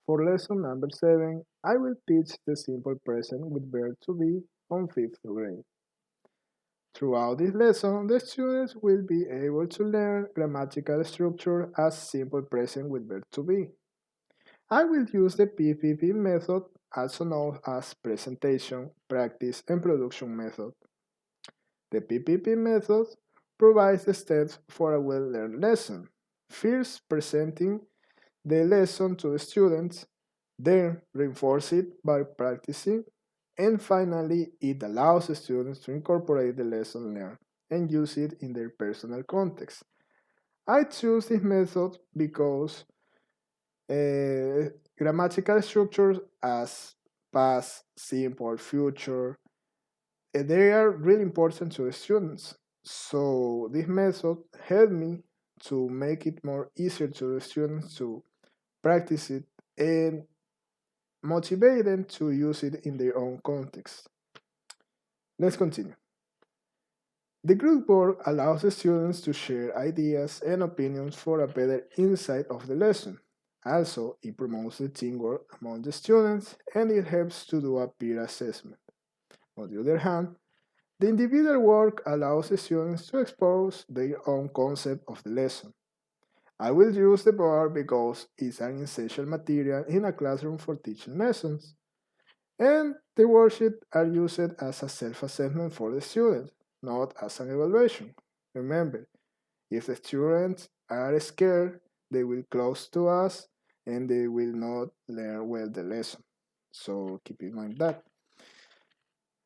For lesson number 7, I will teach the simple present with verb to be on 5th grade. Throughout this lesson, the students will be able to learn grammatical structure as simple present with verb to be. I will use the PPP method, also known as presentation, practice, and production method. The PPP method provides the steps for a well-learned lesson. First, presenting the lesson to the students, then reinforce it by practicing, and finally, it allows the students to incorporate the lesson learned and use it in their personal context. I choose this method because grammatical structures as past, simple, future, they are really important to the students. So this method helped me to make it more easier to the students to practice it and motivate them to use it in their own context. Let's continue. The group work allows the students to share ideas and opinions for a better insight of the lesson. Also, it promotes the teamwork among the students and it helps to do a peer assessment. On the other hand, the individual work allows the students to expose their own concept of the lesson. I will use the board because it's an essential material in a classroom for teaching lessons. And the worksheets are used as a self-assessment for the students, not as an evaluation. Remember, if the students are scared, they will close to us and they will not learn well the lesson. So keep in mind that.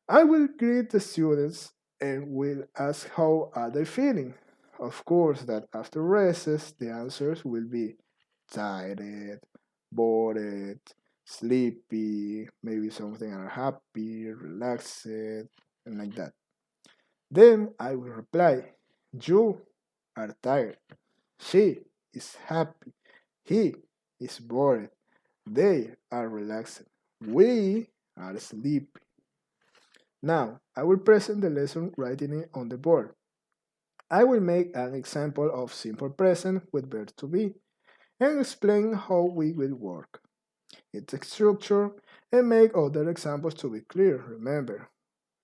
I will greet the students and will ask how are they feeling. Of course, that after recess, the answers will be tired, bored, sleepy, maybe something are happy, relaxed, and like that. Then I will reply, you are tired. She is happy. He is bored. They are relaxed. We are sleepy. Now, I will present the lesson writing it on the board. I will make an example of simple present with verb to be and explain how we will work, its structure, and make other examples to be clear. Remember,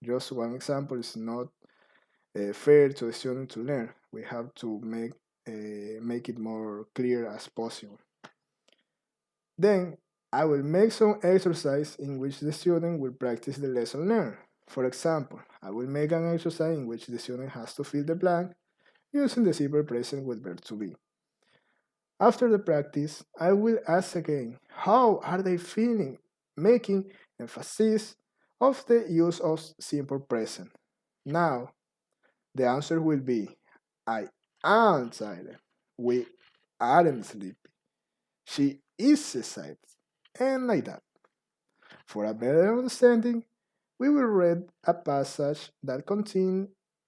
just one example is not fair to the student to learn. We have to make it more clear as possible. Then I will make some exercise in which the student will practice the lesson learned. For example, I will make an exercise in which the student has to fill the blank using the simple present with verb to be. After the practice, I will ask again, how are they feeling? Making emphasis of the use of simple present. Now, the answer will be, I am tired. We aren't sleepy. She is excited. And like that. For a better understanding, we will read a passage that contains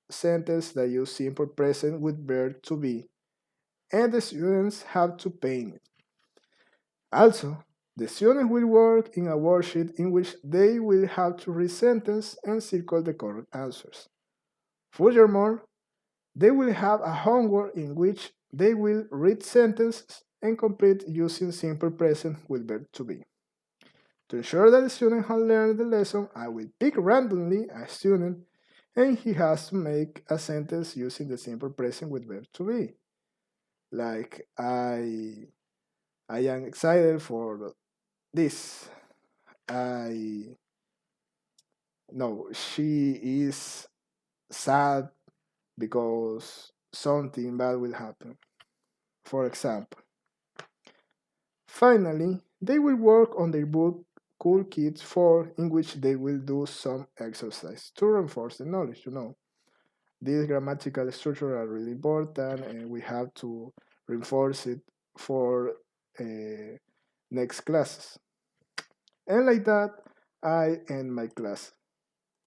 sentences that use simple present with verb to be, and the students have to paint it. Also, the students will work in a worksheet in which they will have to read sentence and circle the correct answers. Furthermore, they will have a homework in which they will read sentences and complete using simple present with verb to be. To ensure that the student has learned the lesson, I will pick randomly a student and he has to make a sentence using the simple present with verb to be. Like, I am excited for this. I no, she is sad because something bad will happen. For example. Finally, they will work on their book Cool Kids 4, in which they will do some exercise to reinforce the knowledge. These grammatical structures are really important and we have to reinforce it for next classes. And like that, I end my class.